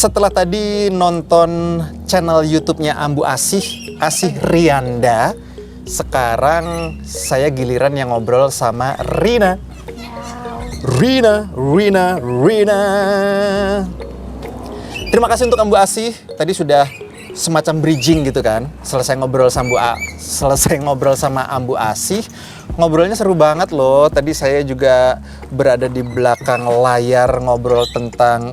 Setelah tadi nonton channel YouTube-nya Ambu Asih Rianda, sekarang saya giliran yang ngobrol sama Rina. Rina. Terima kasih untuk Ambu Asih. Tadi sudah semacam bridging gitu kan. Selesai ngobrol sama Ambu Asih. Ngobrolnya seru banget loh. Tadi saya juga berada di belakang layar ngobrol tentang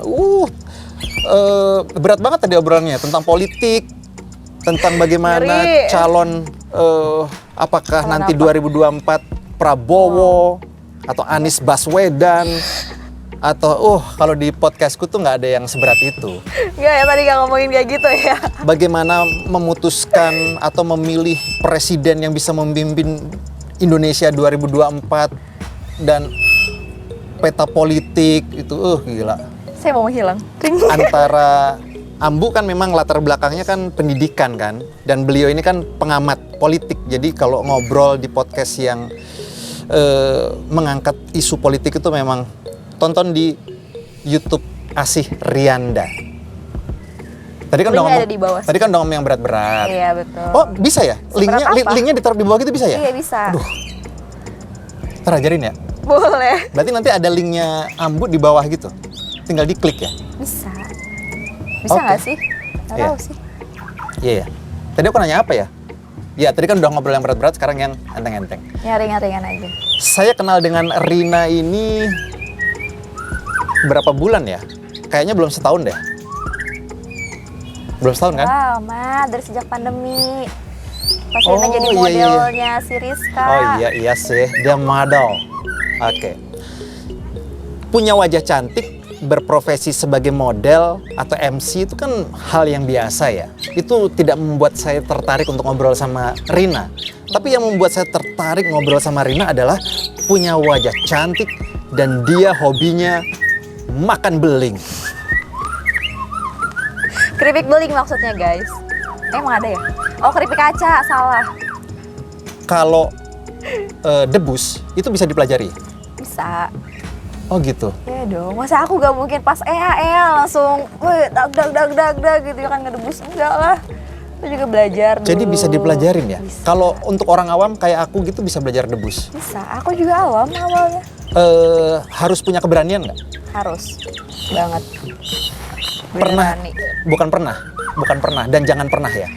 berat banget tadi obrolannya tentang politik, tentang bagaimana calon apakah nanti 2024 Prabowo atau Anies Baswedan atau kalau di podcastku tuh nggak ada yang seberat itu. Nggak ya, tadi nggak ngomongin kayak gitu ya. Bagaimana memutuskan atau memilih presiden yang bisa memimpin Indonesia 2024 dan peta politik itu gila. Saya mau menghilang. Antara Ambu kan memang latar belakangnya kan pendidikan kan, dan beliau ini kan pengamat politik. Jadi kalau ngobrol di podcast yang mengangkat isu politik itu memang tonton di YouTube Asih Rianda. Tadi kan udah ngomong yang berat-berat. Iya betul. Oh bisa ya? Linknya ditaruh di bawah gitu bisa ya? Iya bisa. Aduh. Ntar ajarin ya? Boleh. Berarti nanti ada linknya Ambu di bawah gitu? Tinggal diklik ya? Bisa nggak sih? Nggak tahu sih. Iya. Tadi aku nanya apa ya? Ya tadi kan udah ngobrol yang berat-berat, sekarang yang enteng-enteng. Ya ringan-ringan aja. Saya kenal dengan Rina ini berapa bulan ya? Kayaknya belum setahun deh. Belum setahun kan? Wow, dari sejak pandemi. Pas Rina jadi modelnya si Rizka. Oh iya sih, dia model. Oke. Punya wajah cantik, berprofesi sebagai model atau MC itu kan hal yang biasa ya. Itu tidak membuat saya tertarik untuk ngobrol sama Rina. Tapi yang membuat saya tertarik ngobrol sama Rina adalah punya wajah cantik dan dia hobinya makan beling. Keripik beling maksudnya guys. Emang ada ya? Oh keripik kaca, salah. Kalau debus itu bisa dipelajari? Bisa. Oh gitu? Ya dong, masa aku gak mungkin pas langsung dag gitu ya kan ngedebus, enggak lah. Itu juga belajar dulu. Jadi bisa dipelajarin ya? Kalau untuk orang awam kayak aku gitu bisa belajar debus? Bisa, aku juga awam awalnya. Harus punya keberanian nggak? Harus, banget. Pernah? Bukan pernah dan jangan pernah ya.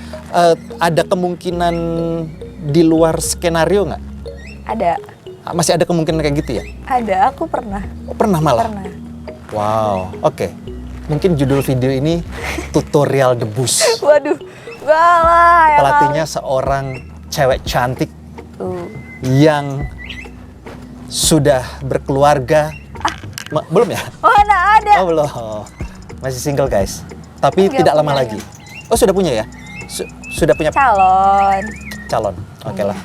Ada kemungkinan di luar skenario nggak? Ada. Masih ada kemungkinan kayak gitu ya? Ada, aku pernah. Pernah malah? Pernah. Wow, oke. Mungkin judul video ini tutorial debus. Waduh, enggak lah. Ya pelatihnya seorang cewek cantik yang sudah berkeluarga. Belum ya? Oh, ada. Oh belum. Masih single guys. Tapi tidak lama lagi. Oh sudah punya ya? Sudah punya calon. Oke lah.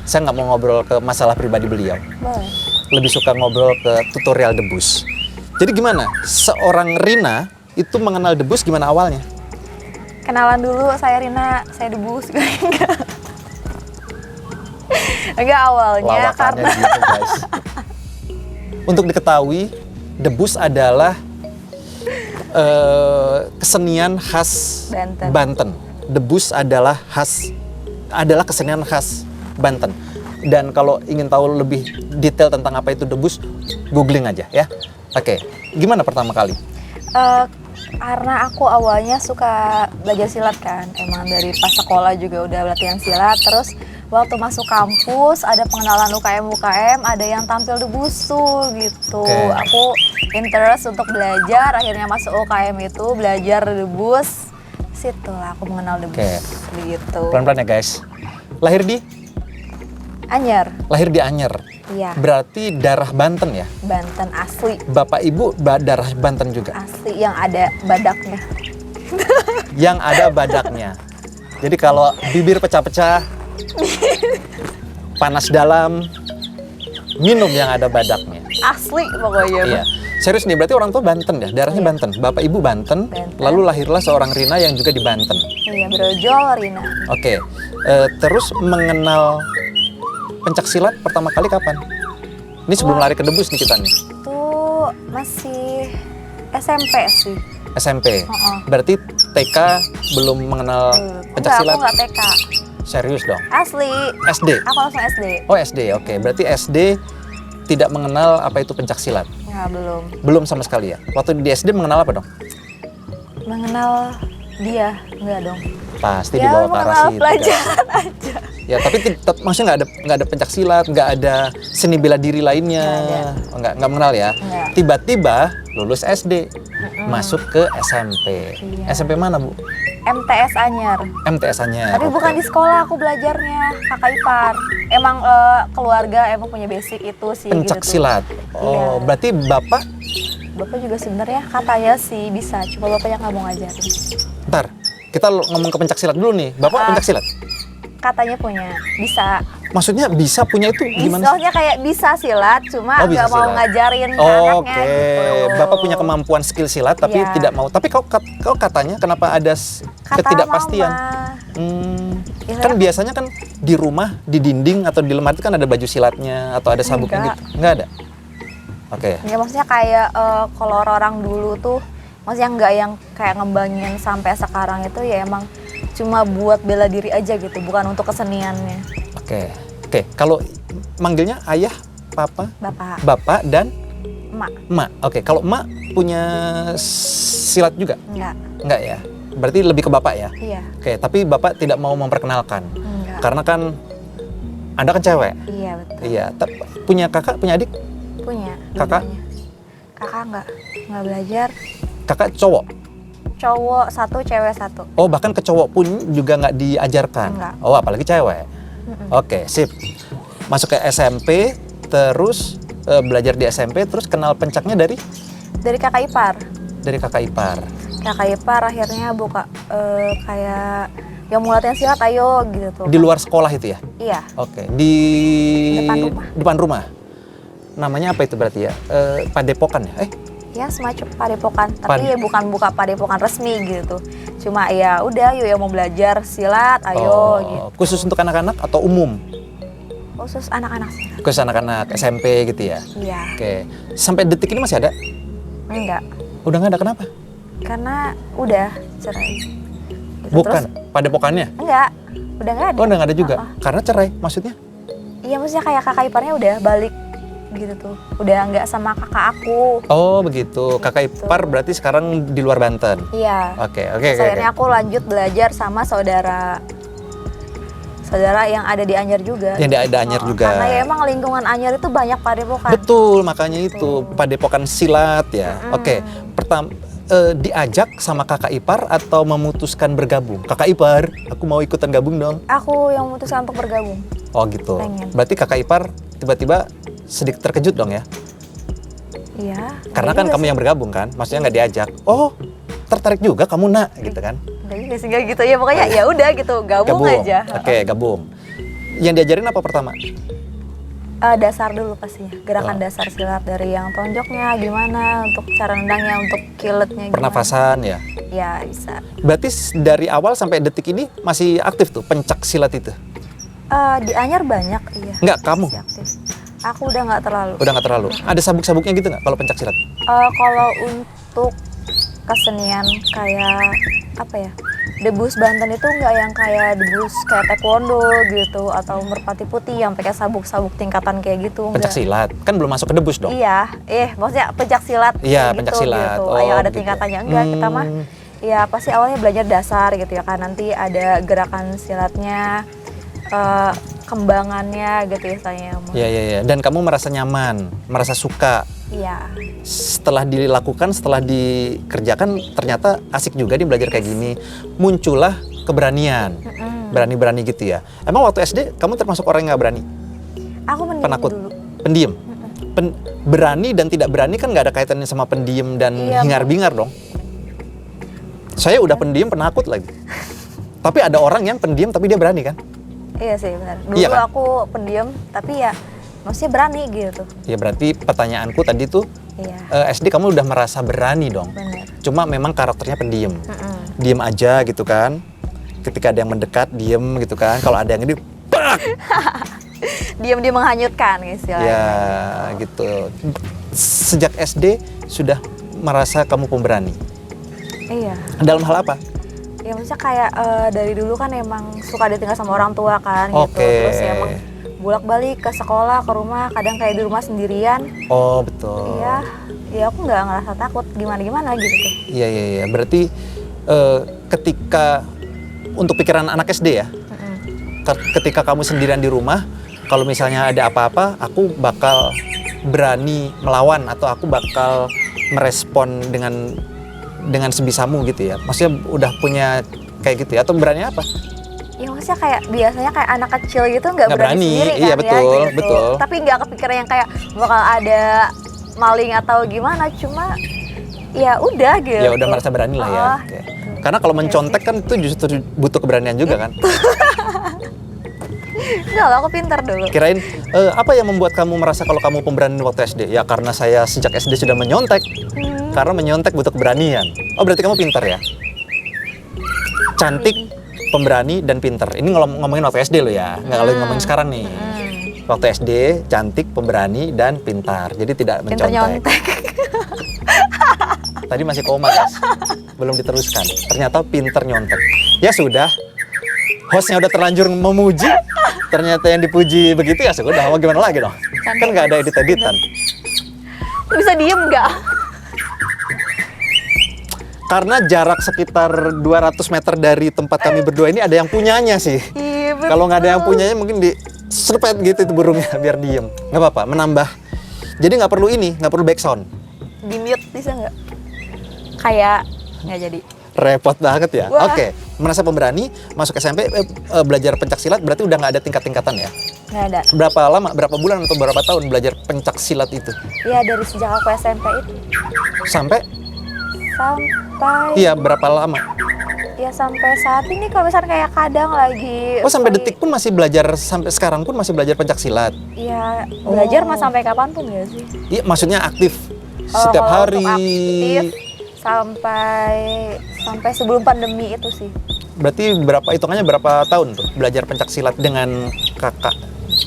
Saya nggak mau ngobrol ke masalah pribadi beliau. Boleh. Lebih suka ngobrol ke tutorial debus. Jadi gimana? Seorang Rina itu mengenal debus gimana awalnya? Kenalan dulu, saya Rina, saya debus. Enggak awalnya lawakannya karena gitu, guys. Untuk diketahui, debus adalah kesenian khas Banten. Debus adalah kesenian khas Banten. Dan kalau ingin tahu lebih detail tentang apa itu debus, googling aja ya. Oke, gimana pertama kali? Karena aku awalnya suka belajar silat kan. Emang dari pas sekolah juga udah latihan silat. Terus waktu masuk kampus ada pengenalan UKM, ada yang tampil debusu gitu. Aku interest untuk belajar, akhirnya masuk UKM itu belajar debus. Situlah aku mengenal debus gitu. Pelan-pelan ya guys. Lahir di Anyer. Iya. Berarti darah Banten ya? Banten asli. Bapak ibu darah Banten juga? Asli, yang ada badaknya. Yang ada badaknya. Jadi kalau bibir pecah-pecah, panas dalam, minum yang ada badaknya. Asli pokoknya. Iya. Serius nih, berarti orang tua Banten ya? Darahnya Banten. Bapak ibu Banten, lalu lahirlah seorang Rina yang juga di Banten. Iya, brojol Rina. Oke. Terus mengenal pencak silat pertama kali kapan? Ini sebelum lari ke debus nih kita nih. Itu masih SMP sih. SMP. Heeh. Berarti TK belum mengenal pencak Enggak, silat. aku nggak TK. Serius dong. Asli. SD. Aku langsung SD. Oh SD, oke. Berarti SD tidak mengenal apa itu pencak silat. Ya, belum. Belum sama sekali ya. Waktu di SD mengenal apa dong? Mengenal dia, enggak dong. Pasti Ya, di bawah mengenal parasi. pelajaran aja. Ya, tapi maksudnya nggak ada pencak silat, nggak ada seni bela diri lainnya. Nggak mengenal ya. Nggak. Tiba-tiba lulus SD, masuk ke SMP. Iya. SMP mana Bu? MTS Anyer. MTS-nya. Tapi bukan di sekolah aku belajarnya, kakak ipar. Emang keluarga emang punya basic itu sih. Pencak gitu tuh. silat. Oh, Iya. berarti Bapak, Bapak juga sebenarnya katanya sih bisa, cuma bapaknya nggak mau ngajarin. ntar kita ngomong ke pencak silat dulu nih. Bapak Ah. pencak silat? Katanya punya, bisa. Maksudnya bisa punya itu gimana sih? Soalnya kayak bisa silat, cuma Oh, bisa nggak mau silat. ngajarin ke Oke, anaknya gitu. Bapak punya kemampuan skill silat tapi Iya. tidak mau. Tapi kau katanya kenapa ada Kata ketidakpastian? mama. Ya, Kan biasanya kan di rumah, di dinding atau di lemari itu kan ada baju silatnya atau ada sabuknya Enggak. gitu. Enggak ada. Oke. Ya maksudnya kayak kalau orang dulu tuh, maksudnya nggak yang kayak ngembangin sampai sekarang itu ya emang cuma buat bela diri aja gitu, bukan untuk keseniannya. Oke. Oke, kalau manggilnya ayah, papa, Bapak, bapak dan emak, emak. Oke, kalau emak punya silat juga? enggak, Enggak ya. Berarti lebih ke bapak ya. iya, Oke, tapi bapak tidak mau memperkenalkan. enggak, Karena kan Anda kan cewek. iya betul. Iya, punya kakak, punya adik? Punya. Kakak? dua-duanya. Kakak nggak belajar. Kakak cowok? Cowok satu, cewek satu. Oh, bahkan ke cowok pun juga nggak diajarkan? Enggak. Oh, apalagi cewek? Mm-mm. Oke, sip. Masuk ke SMP, terus belajar di SMP, terus kenal pencaknya dari Dari kakak ipar. kakak ipar. Kakak ipar akhirnya buka kayak yang mau latihan silat ayo gitu tuh. Di luar sekolah itu ya? Iya, Oke, di Depan rumah. depan rumah. Namanya apa itu berarti ya? Padepokan ya? ya semacam padepokan, tapi Pad- ya bukan buka padepokan resmi gitu. Cuma ya udah yuk yang mau belajar silat ayo gitu. Khusus untuk anak-anak atau umum? Khusus anak-anak sih. Khusus anak-anak SMP gitu ya? Iya. Oke, sampai detik ini masih ada? Enggak. Udah nggak ada, kenapa? Karena udah cerai. Gitu. Bukan, Terus, padepokannya? enggak. Udah enggak ada. Oh, udah nggak ada juga? Uh-uh. Karena cerai, maksudnya? Iya maksudnya kayak kakak iparnya udah balik gitu tuh. Udah enggak sama kakak aku. Oh begitu, kakak Gitu. ipar berarti sekarang di luar Banten? Iya. Oke. Terus akhirnya aku lanjut belajar sama saudara yang ada di Anyer juga. Yang ada Anyer juga. Karena ya emang lingkungan Anyer itu banyak padepokan. Betul, makanya itu padepokan silat ya. Oke, pertama diajak sama kakak ipar atau memutuskan bergabung? Kakak ipar, aku mau ikutan gabung dong. Aku yang memutuskan untuk bergabung. Oh gitu. Pengen. Berarti kakak ipar tiba-tiba sedikit terkejut dong ya? Iya. Karena kan kamu yang bergabung kan, maksudnya nggak diajak. Oh, tertarik juga kamu nak, gitu kan? Enggak juga sih, enggak gitu ya. Pokoknya ya udah gitu, gabung aja. Oke, gabung. Yang diajarin apa pertama? Dasar dulu pastinya. Gerakan Oh. dasar silat dari yang tonjoknya gimana, untuk cara nendangnya, untuk kiletnya gimana. Pernafasan ya. Ya bisa. Berarti dari awal sampai detik ini masih aktif tuh pencak silat itu? Di Anyer banyak, iya. Enggak, kamu? Masih aktif. Aku udah nggak terlalu. Udah nggak terlalu. Ada sabuk-sabuknya gitu nggak kalau pencak silat? Kalau untuk kesenian kayak apa ya, debus Banten itu nggak yang kayak debus kayak taekwondo gitu atau merpati putih yang pakai sabuk-sabuk tingkatan kayak gitu. Pencak Enggak. silat kan belum masuk ke debus dong? Iya, maksudnya pencak silat. Iya, gitu, pencak silat. Gitu. Oh, Ayo ada begitu. tingkatannya enggak kita mah. Ya pasti awalnya belajar dasar gitu ya kan, nanti ada gerakan silatnya, kembangannya gitu ya saya. Iya, iya, iya. Dan kamu merasa nyaman, merasa suka. Iya. Setelah dilakukan, setelah dikerjakan, ternyata asik juga nih belajar kayak gini. Muncullah keberanian, berani-berani gitu ya. Emang waktu SD kamu termasuk orang yang nggak berani? Aku pendiam Penakut? dulu. Pendiam? Berani dan tidak berani kan nggak ada kaitannya sama pendiam dan Iya, hingar-bingar dong. Saya udah pendiam, penakut lagi. Tapi ada orang yang pendiam tapi dia berani kan? Iya sih benar. Dulu Iya kan? aku pendiam tapi ya maksudnya berani gitu. Ya berarti pertanyaanku tadi tuh, Iya. SD kamu udah merasa berani dong. Benar. Cuma memang karakternya pendiam. Diem aja gitu kan. Ketika ada yang mendekat, diem gitu kan. Kalau ada yang ini, pak! Diam-diam menghanyutkan istilahnya. Ya gitu. Sejak SD sudah merasa kamu pemberani. Iya. Dalam hal apa? Ya maksudnya kayak dari dulu kan emang suka ditinggal sama orang tua kan gitu. Oke. Terus ya emang bolak-balik ke sekolah, ke rumah, kadang kayak di rumah sendirian. Oh betul. Iya, ya aku nggak ngerasa takut gimana-gimana gitu tuh. Iya. Berarti ketika untuk pikiran anak SD ya, ketika kamu sendirian di rumah, kalau misalnya ada apa-apa, aku bakal berani melawan atau aku bakal merespon dengan sebisamu gitu ya. Maksudnya udah punya kayak gitu ya, atau berani apa? Ya maksudnya kayak biasanya kayak anak kecil gitu nggak Nggak berani berani, sendiri kan iya, ya betul, gitu. betul. Tapi nggak kepikiran yang kayak bakal ada maling atau gimana, cuma ya udah gitu. Ya udah merasa berani lah ya. Oh, Oke. gitu. Karena kalau mencontek kan itu justru butuh keberanian juga kan. Enggak lah, aku pintar dulu. Kirain apa yang membuat kamu merasa kalau kamu pemberani waktu SD? Ya karena saya sejak SD sudah menyontek. Karena menyontek butuh keberanian. Oh berarti kamu pintar ya? Cantik, pemberani, dan pintar. Ini ngomongin waktu SD lo ya, nggak kalau ngomongin sekarang nih. Waktu SD, cantik, pemberani, dan pintar. Jadi tidak Pintar mencontek. nyontek. Tadi masih koma guys, belum diteruskan. Ternyata pintar nyontek. Ya sudah, hostnya udah terlanjur memuji. Ternyata yang dipuji begitu ya sudah. Mau gimana lagi dong? Kan nggak ada edit-editan. Lu bisa diem nggak? Karena jarak sekitar 200 meter dari tempat kami berdua ini ada yang punyanya sih. Iya, Kalau nggak ada yang punyanya mungkin di serpet gitu itu burungnya biar diem. Nggak apa-apa, menambah. Jadi nggak perlu ini, nggak perlu backsound. di mute bisa nggak? Kayak nggak jadi. Repot banget ya. Wah. Oke, merasa pemberani, masuk SMP, belajar pencak silat berarti udah nggak ada tingkat-tingkatan ya? Nggak ada. Berapa lama, berapa bulan atau berapa tahun belajar pencak silat itu? Ya dari sejak aku SMP itu Sampai? sampai Iya, berapa lama? ya sampai saat ini kalau misalnya kayak kadang lagi Oh, sampai detik pun masih belajar, sampai sekarang pun masih belajar pencak silat? ya belajar mah sampai kapanpun ya sih. Iya, maksudnya aktif Oh, setiap kalau hari. untuk aktif sampai sebelum pandemi itu sih. Berarti hitungannya berapa tahun tuh belajar pencak silat dengan kakak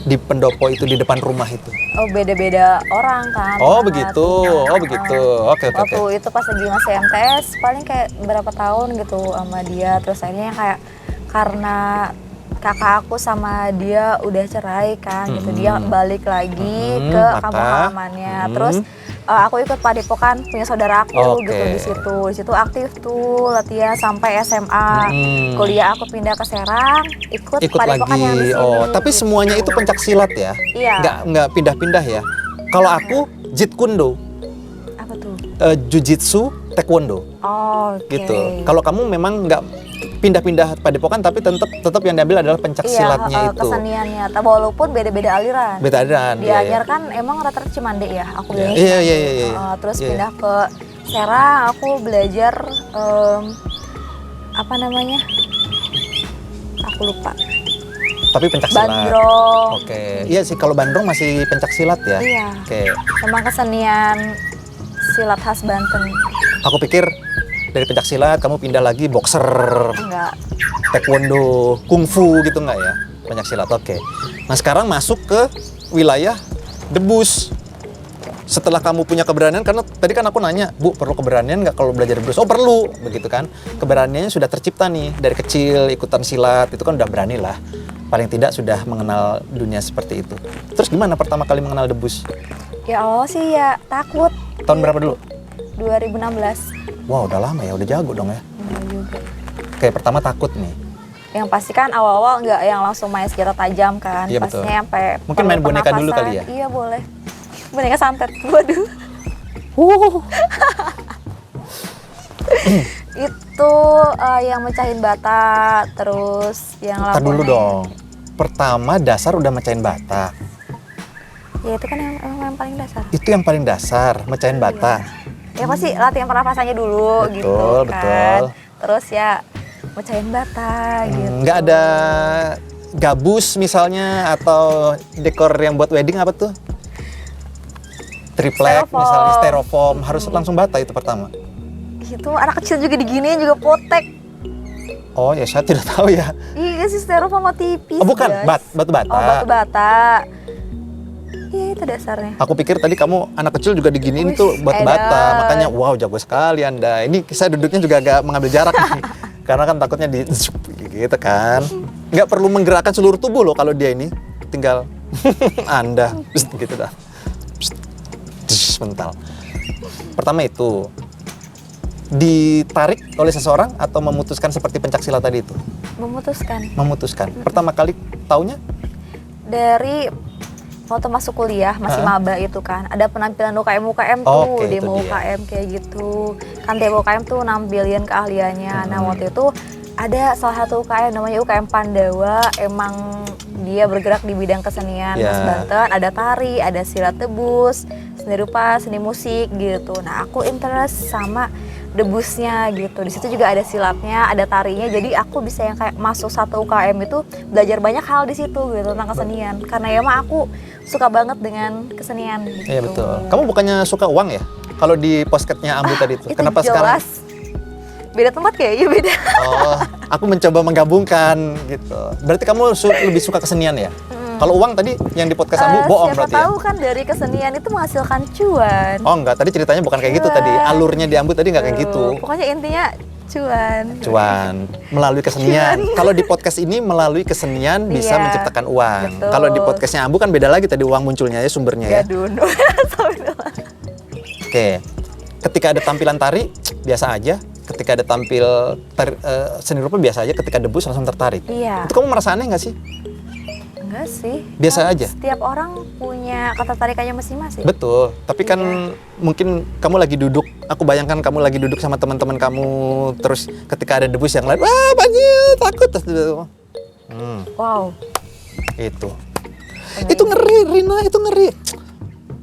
di pendopo itu di depan rumah itu? Oh beda-beda orang kan. Oh Mas. begitu, oh begitu. Oke. Waktu itu pas lagi masih MTS paling kayak berapa tahun gitu sama dia, terus akhirnya kayak karena kakak aku sama dia udah cerai kan gitu, dia balik lagi ke kampung halamannya. Terus aku ikut padepokan punya saudara aku gitu di situ. Di situ aktif tuh latihan sampai SMA. Kuliah aku pindah ke Serang, ikut padepokan lagi. yang di sini. Oh, tapi semuanya itu pencak silat ya? Iya. Nggak pindah-pindah ya? Kalau aku Jeet Kune Do, Apa tuh? Jujitsu, Taekwondo, Oh, oke. gitu. Kalau kamu memang nggak pindah-pindah padepokan, tapi tetap yang diambil adalah pencak silatnya itu. Keseniannya, walaupun beda-beda aliran. Beda aliran. Di Anyar kan emang rata-rata Cimande ya, aku bilangnya Iya. Cimande. Terus pindah ke Serang, aku belajar apa namanya? Aku lupa. Tapi pencak silat. Bandrong. Oke. Iya sih, kalau Bandrong masih pencak silat ya. Iya. Oke. Emang kesenian silat khas Banten. Aku pikir dari pencak silat kamu pindah lagi boxer, Enggak. taekwondo, kungfu gitu nggak ya? Pencak silat. Oke. Nah sekarang masuk ke wilayah debus. Setelah kamu punya keberanian, karena tadi kan aku nanya, Bu, perlu keberanian nggak kalau belajar debus? Oh perlu, begitu kan? Keberaniannya sudah tercipta nih dari kecil, ikutan silat, itu kan udah berani lah. Paling tidak sudah mengenal dunia seperti itu. Terus gimana pertama kali mengenal debus? Ya Allah sih ya takut. Tahun berapa dulu? 2016. Wah udah lama ya, udah jago dong ya. Enggak juga. Kayak pertama takut nih. Yang pasti kan awal-awal nggak yang langsung main senjata tajam kan. Iya, betul. Pastinya sampai Mungkin main perlu boneka dulu pernapasan. kali ya? Iya boleh. Boneka santet. Waduh. Itu yang mecahin bata, terus yang Ntar dulu lampunya. dong. Pertama dasar udah mecahin bata. Ya itu kan yang paling dasar. Itu yang paling dasar, mecahin bata. Ya pasti latihan pernapasannya dulu Betul, gitu kan. betul. Terus ya mecahin bata gitu. Nggak ada gabus misalnya atau dekor yang buat wedding apa tuh? Triplek Styrofoam. misalnya, styrofoam. Harus langsung bata itu pertama. Itu anak kecil juga diginiin juga potek. Oh ya saya tidak tahu ya. Iya sih styrofoam mah tipis. Oh bukan, guys. batu bata. Oh batu bata. Ya itu itu dasarnya. Aku pikir tadi kamu anak kecil juga diginiin Wih, tuh batu-bata. edan. Makanya wow jago sekali Anda. Ini saya duduknya juga agak mengambil jarak nih. Karena kan takutnya di gitu kan. Nggak perlu menggerakkan seluruh tubuh loh kalau dia ini. Tinggal Anda gitu dah. Mental. Pertama itu ditarik oleh seseorang atau memutuskan seperti pencaksilat tadi itu? Memutuskan. Memutuskan. Pertama kali taunya? Dari waktu masuk kuliah masih Hah? maba itu kan ada penampilan UKM tuh, Oke, itu demo dia. UKM kayak gitu kan. Demo UKM tuh nampilin keahliannya. Nah waktu itu ada salah satu UKM namanya UKM Pandawa, emang dia bergerak di bidang kesenian Ya. khas Banten. Ada tari, ada silat tebus, seni rupa, seni musik gitu. Nah aku interest sama debusnya gitu. Di situ juga ada silatnya, ada tarinya. Jadi aku bisa yang kayak masuk satu UKM itu belajar banyak hal di situ gitu tentang kesenian. Karena ya mah aku suka banget dengan kesenian gitu. Iya betul. Kamu bukannya suka uang ya? Kalau di posketnya Ambu tadi itu. Itu Kenapa sekarang? jelas beda tempat kayaknya beda. Oh, aku mencoba menggabungkan gitu. Berarti kamu lebih suka kesenian ya? Kalau uang tadi yang di podcast Ambu bohong siapa berarti ya? tahu kan dari kesenian itu menghasilkan cuan. Oh enggak, tadi ceritanya bukan kayak gitu Cuan. tadi. Alurnya di Ambu tadi nggak kayak gitu. Pokoknya intinya cuan. Cuan melalui kesenian. Kalau di podcast ini melalui kesenian bisa Iya, menciptakan uang. betul. Kalau di podcastnya Ambu kan beda lagi tadi uang munculnya ya sumbernya ya. Gadun. Oke. Ketika ada tampilan tari biasa aja. Ketika ada tampil seni rupa biasa aja. Ketika debus langsung tertarik. Iya. Itu kamu merasa aneh nggak sih? Enggak sih. Biasa Kan aja? Setiap orang punya ketertarikannya masing-masing. Betul. Tapi kan Iya. mungkin kamu lagi duduk. Aku bayangkan kamu lagi duduk sama teman-teman kamu. Terus ketika ada debus yang lain, wah banjir, takut. Terus, Wow. itu. Itu ngeri, Rina, itu ngeri.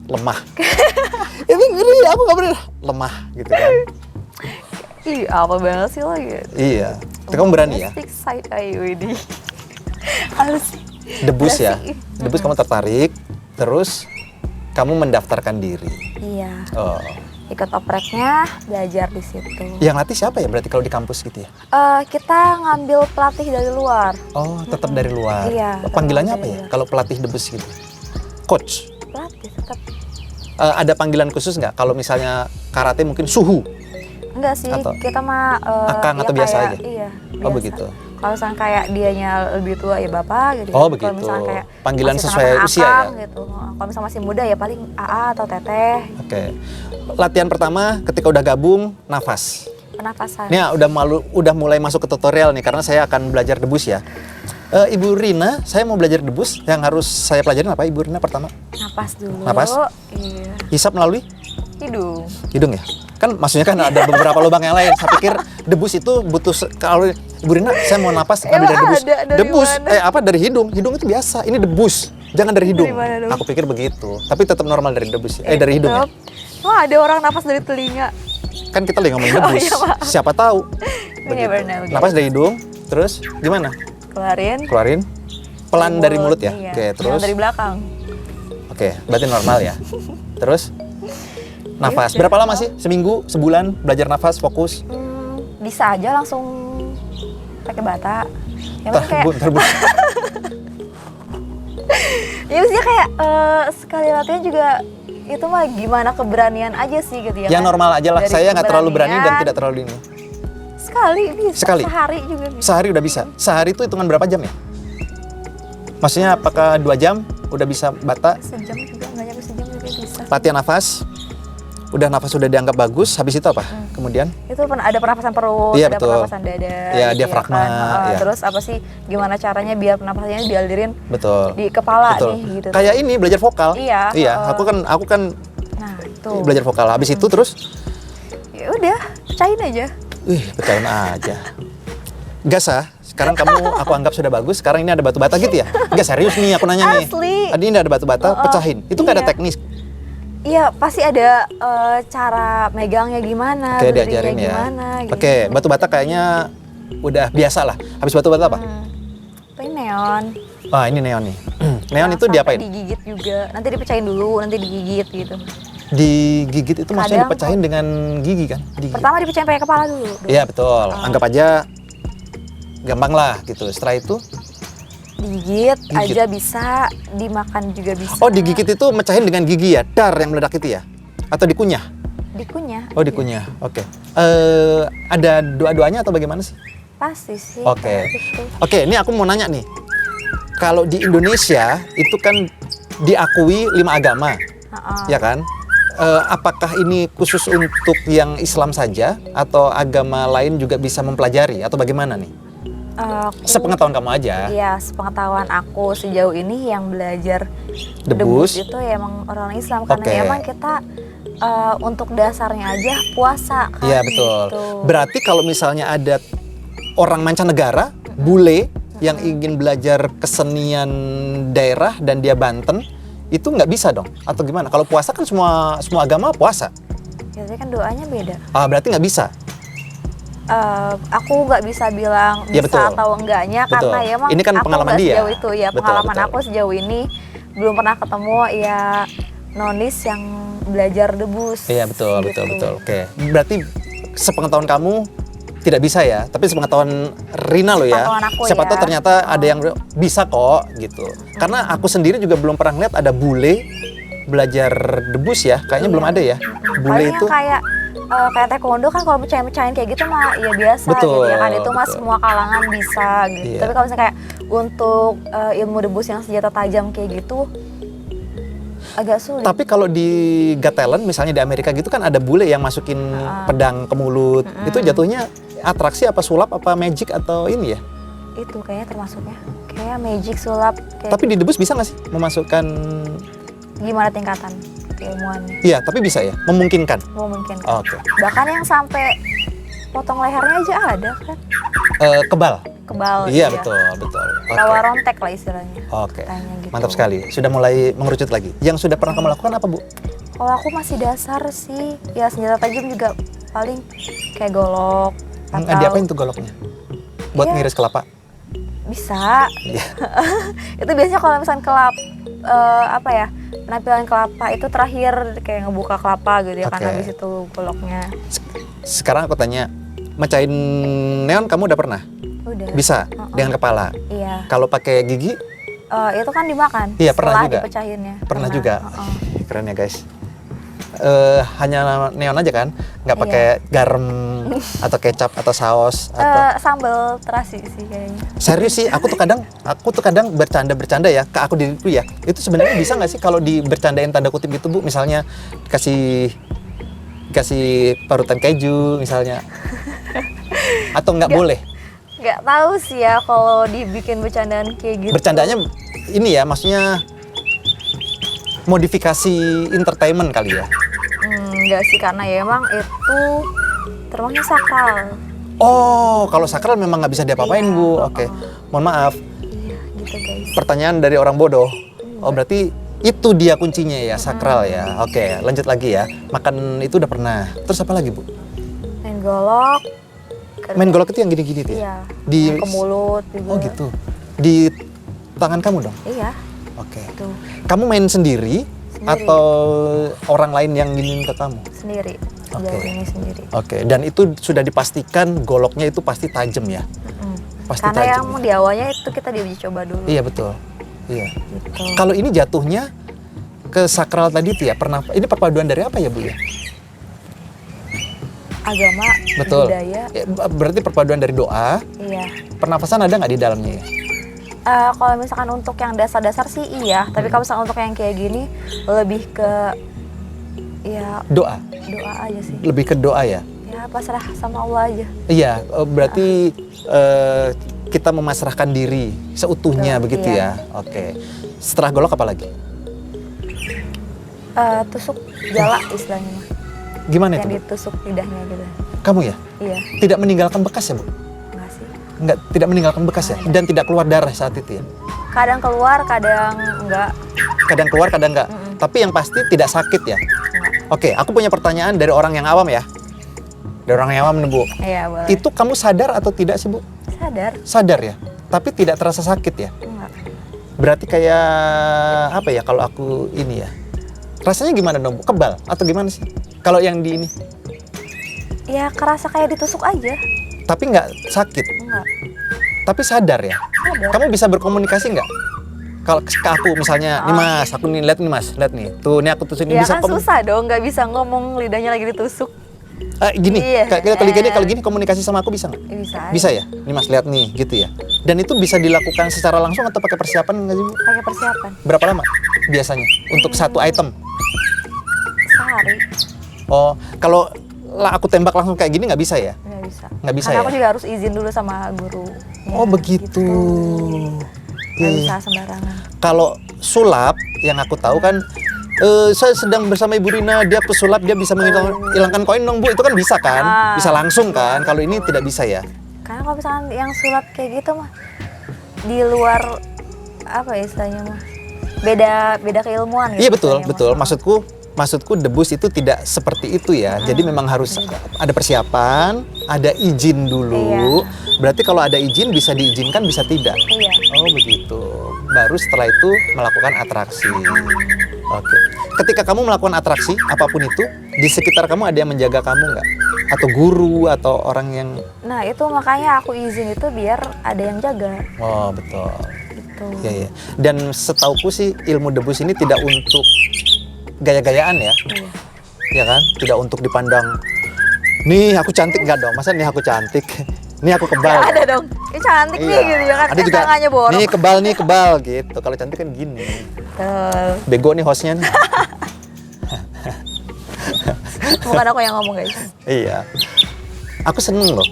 Lemah. Itu ngeri, aku nggak berani. Lemah, gitu kan. Ih, apa banget sih lo gitu. Iya. Itu kamu berani ya? Mystic side ayo ini. Harus Debus ya? Berarti- Debus kamu tertarik, terus kamu mendaftarkan diri. Iya. Oh. Ikut opreknya, belajar di situ. Yang latih siapa ya berarti kalau di kampus gitu ya? Kita ngambil pelatih dari luar. Oh, tetap dari luar. Iya, Panggilannya tetap apa dari ya? luar. Kalau pelatih debus gitu? Coach? Pelatih tetap. Ada panggilan khusus nggak? Kalau misalnya karate mungkin suhu. Enggak sih, Atau kita mah akang atau biasa aja? Iya, Oh, biasa. begitu. Kalau misalnya kayak dianya lebih tua ya bapak gitu. Oh, Kalau begitu. misalnya kayak Panggilan masih sesuai tengah-tengah usia akang ya? gitu. Kalau misalnya masih muda ya paling AA atau teteh. Oke. Latihan pertama ketika udah gabung, nafas. Pernapasan. Ini ya, udah mulai masuk ke tutorial nih karena saya akan belajar debus ya. Ibu Rina, saya mau belajar debus. Yang harus saya pelajarin apa Ibu Rina pertama? Napas dulu. Napas? Iya. Hisap melalui Hidung. hidung ya? Kan maksudnya kan ada beberapa lubang yang lain. Saya pikir debus itu butuh kalau Ibu Rina, saya mau napas ngambil Emang dari debus. ada? Dari Debus, mana? dari hidung. Hidung itu biasa. Ini debus. Jangan dari hidung. Dari mana dong? Aku pikir begitu. Tapi tetap normal dari debus. Dari hidung ya. Tetep. Oh, ada orang napas dari telinga. Kan kita lagi ngomongin Oh, debus. iya, maaf. Siapa tahu. We never know, guys. Napas dari hidung, terus gimana? Keluarin. Keluarin. Pelan dari mulut ya. Iya. Oke, Jangan terus. dari belakang. Oke, berarti normal ya. Terus nafas. Iya, Berapa lama sih? Seminggu, sebulan belajar nafas fokus? Bisa aja langsung pakai bata. Yang penting kayak Terbun. ya maksudnya kayak sekali latihan juga itu mah gimana keberanian aja sih gitu ya. Ya kan? normal aja lah. Dari Saya nggak terlalu berani dan keberanian, tidak terlalu ini. sekali bisa. Sekali? Sehari juga bisa. Sehari udah bisa. Sehari itu hitungan berapa jam ya? Maksudnya apakah 2 jam udah bisa bata? Sejam juga nggak nyampe sejam juga bisa. Latihan nafas. Udah nafas sudah dianggap bagus. Habis itu apa? Kemudian? Itu ada pernapasan perut, Iya, ada betul. pernapasan dada. Iya, gitu diafragma, kan. iya. Terus apa sih gimana caranya biar pernapasannya dialirin Betul. di kepala Betul. nih gitu. Kayak ini belajar vokal. Iya, Iya. heeh. Aku kan Nah, itu. belajar vokal. Habis itu terus? Ya udah, pecahin aja. Pecahin aja. Gas ah. Sekarang aku anggap sudah bagus. Sekarang ini ada batu-bata gitu ya? Enggak serius nih aku nanya nih. Asli. Tadi ini ada batu-bata, pecahin. Itu nggak ada Iya. teknis. Iya, pasti ada cara megangnya gimana, Kayak berdirinya diajarin ya. gimana gitu. Oke, batu-bata kayaknya udah biasa lah. Habis batu-bata apa? Ini neon. Wah, ini neon nih. Neon Nah, itu sampai diapain? digigit juga. Nanti dipecahin dulu, nanti digigit gitu. Digigit itu maksudnya Kadang dipecahin dengan gigi kan? Digigit. Pertama dipecahin pakai kepala dulu. Iya, betul. Anggap aja gampang lah gitu. Setelah itu Digigit Gigit. aja bisa. dimakan juga bisa. Oh, digigit itu mecahin dengan gigi ya? Dar yang meledak itu ya? Atau dikunyah? Dikunyah. Oh, dikunyah. Oke. Ada doa-doanya atau bagaimana sih? Pasti sih. Oke. kayak gitu. Oke, ini aku mau nanya nih. Kalau di Indonesia itu kan diakui 5 agama, Heeh. ya kan? Apakah ini khusus untuk yang Islam saja atau agama lain juga bisa mempelajari atau bagaimana nih? Sepengetahuan kamu aja. Iya, sepengetahuan aku sejauh ini yang belajar Debus. itu ya emang orang Islam karena Oke. ya emang kita untuk dasarnya aja puasa kan. Iya, betul. gitu. Berarti kalau misalnya ada orang mancanegara, bule yang ingin belajar kesenian daerah dan dia Banten, itu nggak bisa dong? Atau gimana? Kalau puasa kan semua agama puasa. Biasanya kan doanya beda. Berarti nggak bisa. Aku nggak bisa bilang Iya, bisa betul. atau enggaknya Betul. karena ya emang Ini kan aku pengalaman nggak dia. sejauh itu ya. Betul, Pengalaman betul. aku sejauh ini belum pernah ketemu ya nonis yang belajar debus. Iya, betul, gitu. betul. Oke. Berarti sepengetahuan kamu tidak bisa ya, tapi sepengetahuan Rina lo ya. Sepengetahuan aku Siapa ya. tahu ternyata ada yang bisa kok gitu. Karena aku sendiri juga belum pernah lihat ada bule belajar debus ya. Kayaknya belum ada ya. Bule Paling itu yang kayak taekwondo kan kalau mecahin-mecahin kayak gitu mah ya biasa Betul, gitu ya kan itu mah betul. semua kalangan bisa gitu. Iya. Tapi kalau misalnya kayak untuk ilmu debus yang senjata tajam kayak gitu agak sulit. Tapi kalau di Got Talent misalnya di Amerika gitu kan ada bule yang masukin pedang ke mulut. Itu jatuhnya atraksi apa sulap apa magic atau ini ya? Itu kayaknya termasuknya kayak magic sulap kayak Tapi di debus bisa nggak sih memasukkan? gimana tingkatan keilmuannya Iya, tapi bisa ya, memungkinkan. mungkin Oke. bahkan yang sampai potong lehernya aja ada kan Kebal. kebal Iya, betul. Oke. rawa rontek lah istilahnya Oke. katanya gitu. Mantap sekali. Sudah mulai mengerucut lagi. Yang sudah pernah kamu lakukan apa, Bu? Kalau aku masih dasar sih ya senjata tajam juga paling kayak golok atau Diapain tuh goloknya? Buat Iya. ngiris kelapa. bisa. Iya. Itu biasanya kalau misalnya apa ya penampilan kelapa itu terakhir kayak ngebuka kelapa gitu ya kan Oke. habis itu goloknya Sekarang aku tanya, mecahin neon kamu udah pernah? udah Bisa dengan kepala. iya. Kalau pakai gigi Itu kan dimakan Iya, pernah setelah juga. dipecahinnya pernah juga. Heeh. Keren ya, guys. Hanya neon aja kan? Nggak pakai garam atau kecap atau saus atau Sambal terasi sih kayaknya serius sih, aku tuh kadang bercanda ya ke aku diriku ya. Itu sebenarnya bisa nggak sih kalau bercandain tanda kutip gitu, Bu? Misalnya kasih parutan keju misalnya. Atau nggak boleh? nggak tahu sih ya kalau dibikin bercandaan kayak gitu Bercandanya ini ya, maksudnya modifikasi entertainment kali ya. Enggak sih karena ya emang itu termasuk sakral. Oh, kalau sakral memang nggak bisa diapa-apain, Iya, Bu. Oke. Mohon maaf. Iya gitu guys. Pertanyaan dari orang bodoh. Oh, berarti itu dia kuncinya ya, sakral ya. Oke, lanjut lagi ya. Makan itu udah pernah. Terus apa lagi, Bu? Main golok. Main golok itu yang gini-gini tuh ya? Iya. Di Main ke mulut juga. Oh, gitu. Di tangan kamu dong? Iya, Oke. tuh Kamu main sendiri atau orang lain yang giniin ke kamu? sendiri. Oke. Sejauh ini sendiri. Oke, dan itu sudah dipastikan goloknya itu pasti tajam ya? Pasti Karena tajam. yang di awalnya itu kita diuji coba dulu. Iya, betul. Iya. Gitu. Kalau ini jatuhnya ke sakral tadi tuh ya, ini perpaduan dari apa ya, Bu ya? Agama, Betul. budaya. Ya, berarti perpaduan dari doa, Iya. pernafasan ada nggak di dalamnya ya? Kalau misalkan untuk yang dasar-dasar sih iya, tapi kalau misalkan untuk yang kayak gini lebih ke ya Doa, doa aja sih. lebih ke doa ya? Ya pasrah sama Allah aja. Iya, berarti kita memasrahkan diri seutuhnya Betul, begitu iya. ya? Oke. Setelah golok apa lagi? Tusuk jala istilahnya mah. Gimana itu, Yang Bu? ditusuk lidahnya gitu. Kamu ya? Iya, Tidak meninggalkan bekas ya, Bu? enggak sih. Enggak, tidak meninggalkan bekas ya? Dan tidak keluar darah saat itu ya? Kadang keluar, kadang enggak. Kadang keluar, kadang enggak. Tapi yang pasti tidak sakit ya? Enggak. Oke, aku punya pertanyaan dari orang yang awam ya. Dari orang yang awam nih, Bu. Iya, boleh. Itu kamu sadar atau tidak sih, Bu? Sadar? Sadar ya? Tapi tidak terasa sakit ya? Enggak. Berarti kayak apa ya kalau aku ini ya? Rasanya gimana dong, Bu? Kebal atau gimana sih? Kalau yang di ini? Ya kerasa kayak ditusuk aja. Tapi nggak sakit, Enggak. tapi sadar ya? Sadar. Kamu bisa berkomunikasi nggak? kalau ke aku misalnya, nih Mas, aku nih lihat nih. Tuh, nih aku tusukin Ya bisa kan susah dong, nggak bisa ngomong lidahnya lagi ditusuk. gini. Iya. Kalau gini komunikasi sama aku bisa nggak? Bisa. Bisa ya? Nih Mas, lihat nih, gitu ya. Dan itu bisa dilakukan secara langsung atau pakai persiapan nggak sih, Bu? Pakai persiapan. Berapa lama biasanya untuk satu item? Sehari. Oh, kalau aku tembak langsung kayak gini nggak bisa ya? Nggak bisa. Nggak bisa Karena ya? aku juga harus izin dulu sama guru. Oh begitu. Nggak Iya. bisa sembarangan. Kalau sulap yang aku tahu kan, saya sedang bersama Ibu Rina, dia pesulap, dia bisa menghilangkan koin dong Bu, itu kan bisa kan? Bisa langsung kan? Kalau ini tidak bisa ya? Karena kalau misalkan yang sulap kayak gitu mah di luar apa ya istilahnya mah beda keilmuan gitu. Iya betul, istilahnya betul. mah. Maksudku debus itu tidak seperti itu ya. Jadi memang harus ada persiapan, ada izin dulu. Berarti kalau ada izin bisa diizinkan, bisa tidak. Iya. Oh begitu. Baru setelah itu melakukan atraksi. Oke. Ketika kamu melakukan atraksi apapun itu, di sekitar kamu ada yang menjaga kamu nggak? Atau guru atau orang yang? Nah itu makanya aku izin itu biar ada yang jaga. Oh betul. Gitu. Ya ya. Dan setauku sih ilmu debus ini tidak untuk gaya-gayaan ya. Iya. Ya kan? Tidak untuk dipandang. Nih aku cantik nggak dong? Masa nih aku cantik? Nih aku kebal. Ada dong. Ini cantik nih gitu ya kan. Ada juga. Tangannya borok. Nih kebal gitu. Kalau cantik kan gini. Betul. Bego nih hostnya. Nih. Bukan aku yang ngomong guys. Iya. Aku seneng loh.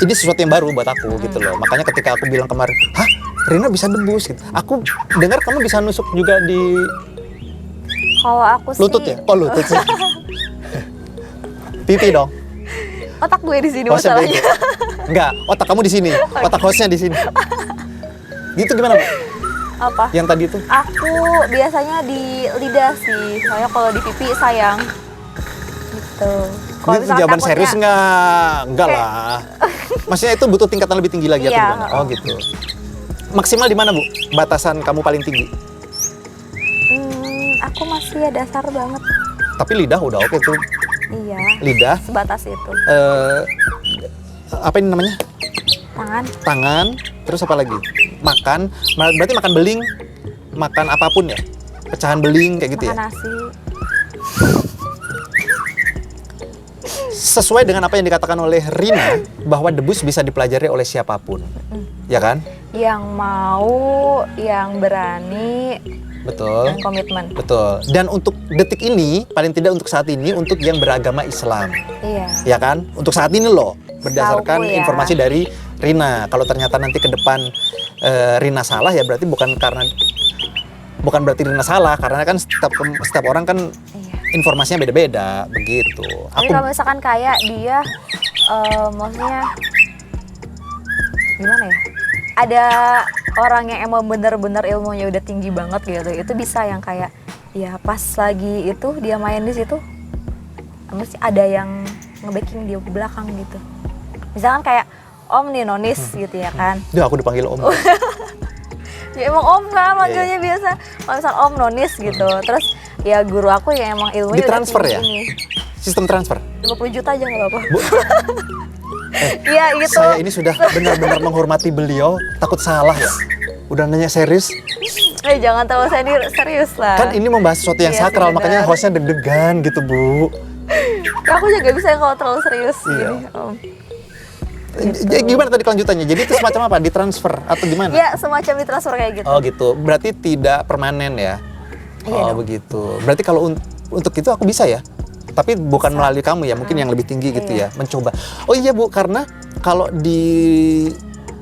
Ini sesuatu yang baru buat aku gitu loh. Makanya ketika aku bilang kemarin, hah, Rina bisa debus gitu. Aku dengar kamu bisa nusuk juga di Kalau aku sih lutut ya? Oh lutut sih. Pipi dong. otak gue di sini Hostnya masalahnya. bego. Enggak, otak kamu di sini. Otak hostnya di sini. Gitu gimana, Bu? Apa? Yang tadi itu? Aku biasanya di lidah sih. Soalnya kalau di pipi sayang. Gitu. Kalau Ini misalkan jawaban takutnya- serius enggak? Enggak Kayak- lah. Maksudnya itu butuh tingkatan lebih tinggi lagi atau Iya, gimana? Oh gitu. Maksimal di mana, Bu? Batasan kamu paling tinggi? Aku masih ya dasar banget. Tapi lidah udah oke tuh. Iya. Lidah, Sebatas itu. apa ini namanya? Tangan. Tangan, terus apa lagi? Makan, berarti makan beling, makan apapun ya? Pecahan beling kayak gitu Makan ya? nasi. Sesuai dengan apa yang dikatakan oleh Rina, bahwa debus bisa dipelajari oleh siapapun. Ya kan? Yang mau, yang berani, Betul. dan komitmen. Betul. Dan untuk detik ini, paling tidak untuk saat ini, untuk yang beragama Islam. Iya. Ya kan? Untuk saat ini loh, berdasarkan Setauku ya. informasi dari Rina. Kalau ternyata nanti ke depan Rina salah ya berarti bukan berarti Rina salah, karena kan setiap orang kan Iya. informasinya beda-beda begitu. Tapi kalau misalkan kayak dia, maksudnya gimana ya? Ada orang yang emang bener-bener ilmunya udah tinggi banget gitu, itu bisa yang kayak ya pas lagi itu dia main di situ, mesti ada yang nge-backing dia ke belakang gitu. Misalkan kayak Om nih nonis gitu ya kan. Duh, aku dipanggil Om. Ya emang Om kan manggilnya biasa. Kalau misal Om nonis gitu, terus ya guru aku ya emang ilmunya Ditransfer udah ya? tinggi ini. Sistem transfer. 50 juta aja nggak apa-apa. Bu, Iya gitu. saya ini sudah benar-benar menghormati beliau, takut salah ya. Udah nanya serius. Jangan terlalu serius lah. Kan ini membahas sesuatu yang Iya, sakral, benar. makanya hostnya deg-degan gitu, Bu. Aku juga bisa kalau terlalu serius Iya. gini. Om. Gimana tadi kelanjutannya? Jadi itu semacam apa? Ditransfer atau gimana? Ya semacam ditransfer kayak gitu. Oh gitu. Berarti tidak permanen ya? Iya Oh dong. begitu. Berarti kalau untuk itu aku bisa ya? Tapi bukan melalui kamu ya, mungkin yang lebih tinggi gitu Iya. ya, mencoba. Oh iya Bu, karena kalau di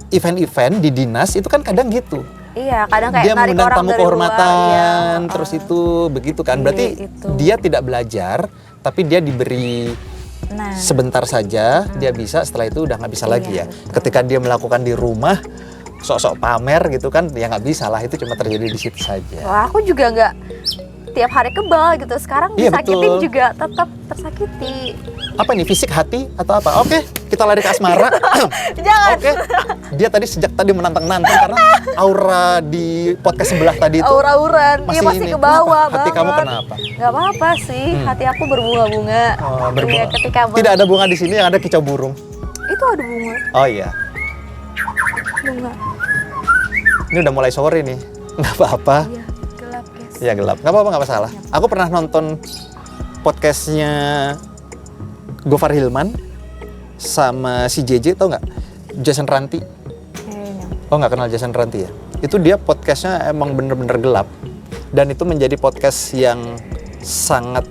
event-event di dinas itu kan kadang gitu. Iya, kadang kayak Dia narik mengundang orang tamu dari kehormatan, luar, iya. terus itu begitu kan. Iya, Berarti itu. dia tidak belajar, tapi dia diberi Nah, sebentar saja, dia bisa, setelah itu udah nggak bisa Iya, lagi ya. betul. Ketika dia melakukan di rumah, sok-sok pamer gitu kan, ya nggak bisa lah, itu cuma terjadi di situ saja. wah, aku juga nggak tiap hari kebal gitu. Sekarang Iya, disakitin betul. juga tetap tersakiti. Apa ini, fisik, hati, atau apa? Oke, kita lari ke asmara. Jangan. Oke, dia tadi sejak tadi menantang-nantang karena aura di podcast sebelah tadi itu Aura-auran, iya masih pasti ini. ke bawah Kenapa? Hati banget. kamu kenapa? Gak apa-apa sih, hati aku berbunga-bunga. Oh, berbunga. Iya, ketika Tidak ada bunga di sini, yang ada kicau burung. itu ada bunga, Oh iya. bunga. Ini udah mulai sore nih. Nggak apa-apa. Iya, gelap guys. Ya gelap. Nggak apa-apa, nggak masalah. Aku pernah nonton podcastnya Gofar Hilman sama si JJ, tau nggak? Jason Ranti. Kayaknya. Oh, nggak kenal Jason Ranti ya? Itu dia podcastnya emang bener-bener gelap. Dan itu menjadi podcast yang sangat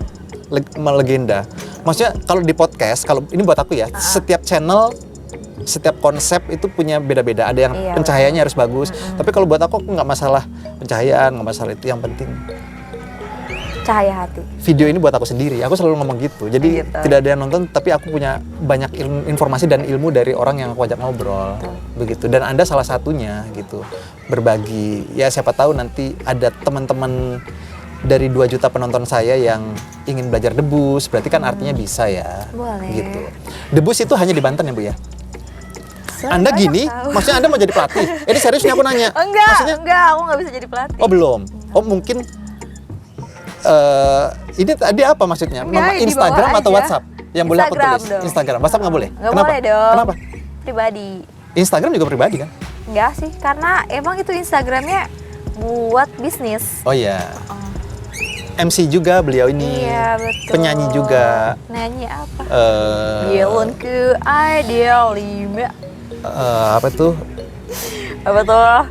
melegenda. Maksudnya kalau di podcast, kalau ini buat aku ya, setiap channel, setiap konsep itu punya beda-beda. Ada yang Iya, pencahayaannya harus bagus. Tapi kalau buat aku nggak masalah pencahayaan, nggak masalah itu. Yang penting Cahaya hati. video ini buat aku sendiri. Aku selalu ngomong gitu. Jadi Gitu. tidak ada yang nonton, tapi aku punya banyak informasi dan ilmu dari orang yang aku ajak ngobrol. Begitu. Dan Anda salah satunya gitu. Berbagi. Ya siapa tahu nanti ada teman-teman dari 2 juta penonton saya yang ingin belajar debus. Berarti kan artinya bisa ya. Boleh. Gitu. Debus itu hanya di Banten ya, Bu ya? So, Anda banyak gini, tahu. maksudnya Anda mau jadi pelatih? Ini serius nih aku nanya. Maksudnya, Enggak, aku nggak bisa jadi pelatih. oh belum. Oh mungkin ini tadi apa maksudnya? Enggak, di Instagram bawah atau aja. WhatsApp? Yang boleh aku Instagram tulis? dong. Instagram. WhatsApp nggak boleh? Nggak Kenapa? boleh dong. Kenapa? Pribadi. Instagram juga pribadi kan? Enggak sih, karena emang itu Instagramnya buat bisnis. Oh iya. Oh. MC juga beliau ini. Iya, betul. Penyanyi juga. Nyanyi apa? Eh, Jalan ke ideal 5. apa tuh? Apa tuh?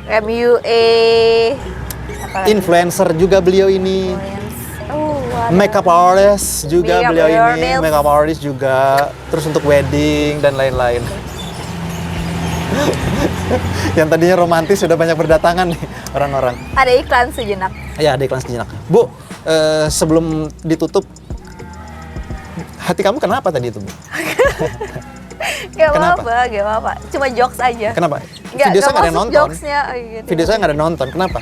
MUA. Apa lagi? Influencer juga beliau ini. Waduh. Makeup artist juga Makeup beliau ini. artist. Makeup artist juga. Terus untuk wedding dan lain-lain. Yang tadinya romantis sudah banyak berdatangan nih orang-orang. Ada iklan sejenak. Ya, ada iklan sejenak. Bu, sebelum ditutup, hati kamu kenapa tadi itu, Bu? Gak Kenapa? apa-apa, gak apa-apa. Cuma jokes aja. Kenapa? Nggak, Video saya nggak ada yang masuk nonton. jokesnya. Oh, gitu. Video saya nggak ada nonton. Kenapa?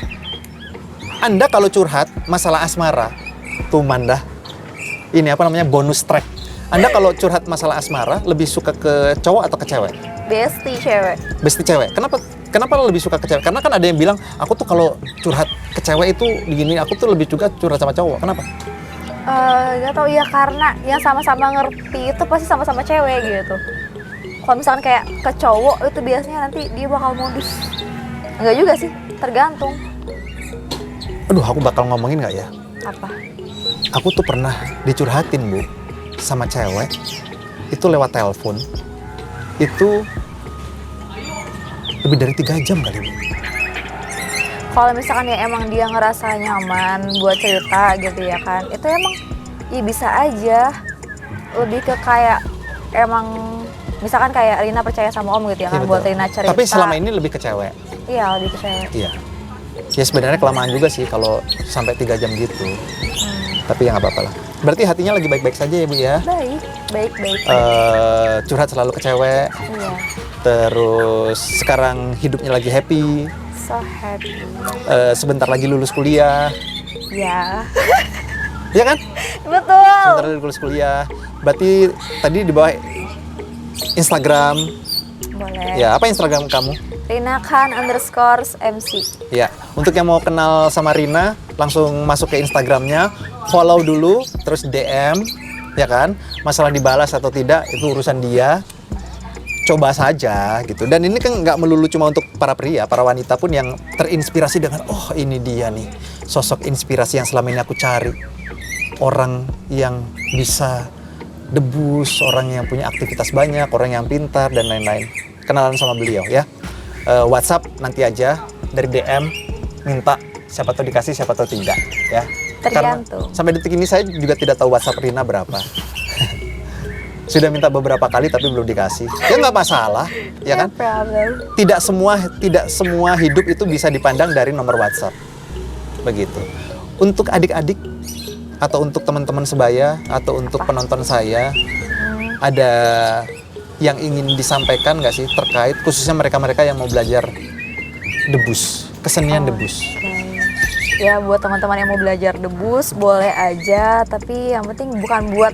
Anda kalau curhat masalah asmara, tuh Manda, ini apa namanya bonus track. Anda kalau curhat masalah asmara, lebih suka ke cowok atau ke cewek? Bestie cewek. Besti cewek. Kenapa lo lebih suka ke cewek? Karena kan ada yang bilang, aku tuh kalau curhat ke cewek itu begini, aku tuh lebih juga curhat sama cowok. Kenapa? Gak tau ya, karena yang sama-sama ngerti itu pasti sama-sama cewek gitu. Kalau misalkan kayak ke cowok itu biasanya nanti dia bakal modus. Enggak juga sih, tergantung. Aduh, aku bakal ngomongin nggak ya? Apa? Aku tuh pernah dicurhatin, Bu, sama cewek. Itu lewat telepon. Itu lebih dari 3 jam kali, Bu. Kalau misalkan ya emang dia ngerasa nyaman buat cerita gitu ya kan, itu emang ya bisa aja. Lebih ke kayak emang misalkan kayak Rina percaya sama Om gitu ya kan, Iya, buat betul. Rina cerita. Tapi selama ini lebih ke cewek. Iya, lebih ke cewek. Iya. Ya sebenarnya kelamaan juga sih kalau sampai 3 jam gitu. Tapi ya nggak apa-apa lah. Berarti hatinya lagi baik-baik saja ya, Bu ya? Baik, baik, baik. Curhat selalu ke cewek. Iya, Terus sekarang hidupnya lagi happy. so happy. Sebentar lagi lulus kuliah. Ya, Iya kan? betul. Sebentar lagi lulus kuliah. Berarti tadi di bawah Instagram. Boleh. Ya, apa Instagram kamu? Rina Khan _MC. Ya, untuk yang mau kenal sama Rina, langsung masuk ke Instagramnya, follow dulu, terus DM, ya kan? Masalah dibalas atau tidak, itu urusan dia. Coba saja, gitu. Dan ini kan nggak melulu cuma untuk para pria, para wanita pun yang terinspirasi dengan, oh ini dia nih, sosok inspirasi yang selama ini aku cari. Orang yang bisa debus, orang yang punya aktivitas banyak, orang yang pintar, dan lain-lain. Kenalan sama beliau, ya. WhatsApp nanti aja dari DM minta, siapa tahu dikasih, siapa tahu tidak, ya. Tergantung. Karena sampai detik ini saya juga tidak tahu WhatsApp Rina berapa. Sudah minta beberapa kali tapi belum dikasih. Ya nggak masalah, ya kan? No problem. Tidak semua hidup itu bisa dipandang dari nomor WhatsApp. Begitu. Untuk adik-adik atau untuk teman-teman sebaya atau untuk penonton saya, ada yang ingin disampaikan nggak sih terkait khususnya mereka-mereka yang mau belajar debus, kesenian debus? Ya buat teman-teman yang mau belajar debus boleh aja, tapi yang penting bukan buat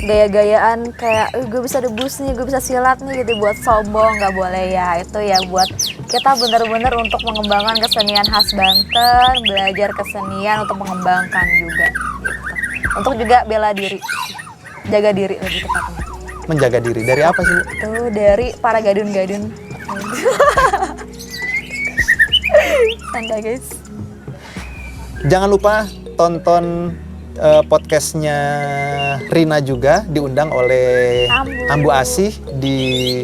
gaya-gayaan kayak gue bisa debus nih, gue bisa silat nih gitu buat sombong, nggak boleh ya. Itu ya buat kita bener-bener untuk mengembangkan kesenian khas Banten, belajar kesenian untuk mengembangkan juga gitu. Untuk juga bela diri, jaga diri lebih tepatnya. Menjaga diri dari apa sih, Bu? Tuh dari para gadun-gadun. Tanda guys. Jangan lupa tonton podcastnya Rina juga, diundang oleh Ambu Asih di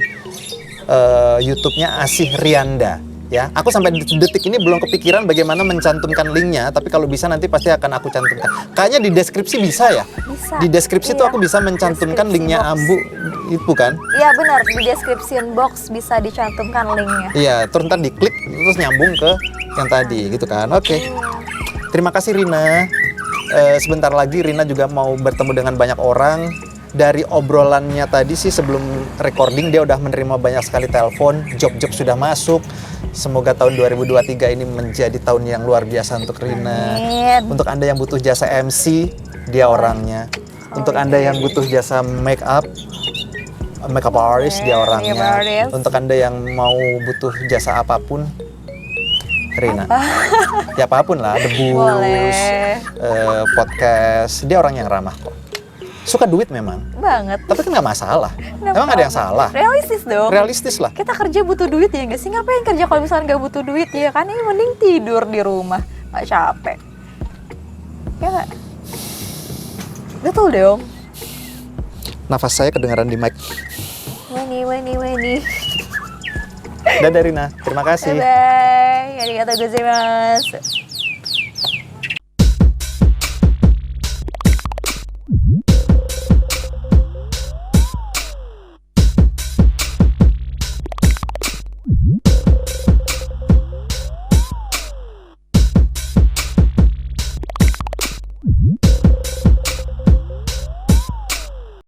YouTube-nya Asih Rianda. Ya, aku sampai detik ini belum kepikiran bagaimana mencantumkan linknya, tapi kalau bisa nanti pasti akan aku cantumkan. Kayaknya di deskripsi bisa ya? Bisa. Di deskripsi tuh Iya. aku bisa mencantumkan Deskripsi linknya box. Ambu, itu kan? Iya benar, di description box bisa dicantumkan linknya. Iya, terus ntar diklik terus nyambung ke yang tadi gitu kan. Oke. Terima kasih Rina. Sebentar lagi Rina juga mau bertemu dengan banyak orang. Dari obrolannya tadi sih sebelum recording dia udah menerima banyak sekali telepon, job-job sudah masuk. Semoga tahun 2023 ini menjadi tahun yang luar biasa untuk Rina. Amin. Untuk Anda yang butuh jasa MC, dia orangnya. Untuk Anda yang butuh jasa makeup artist, dia orangnya. Makeup artist. Untuk Anda yang mau butuh jasa apapun, Rina. Ya apapun lah, debus, Boleh. podcast, dia orang yang ramah kok. Suka duit memang, Banget. tapi kan nggak masalah. Kenapa? Emang ada yang salah? Realistis dong. Realistis lah. Kita kerja butuh duit ya nggak sih? Ngapain kerja kalau misalnya nggak butuh duit ya kan? Ini mending tidur di rumah, nggak capek. Ya nggak? Betul dong. Nafas saya kedengaran di mic. Weni. Dadah Rina, terima kasih. Bye bye. Arigatou gozaimasu.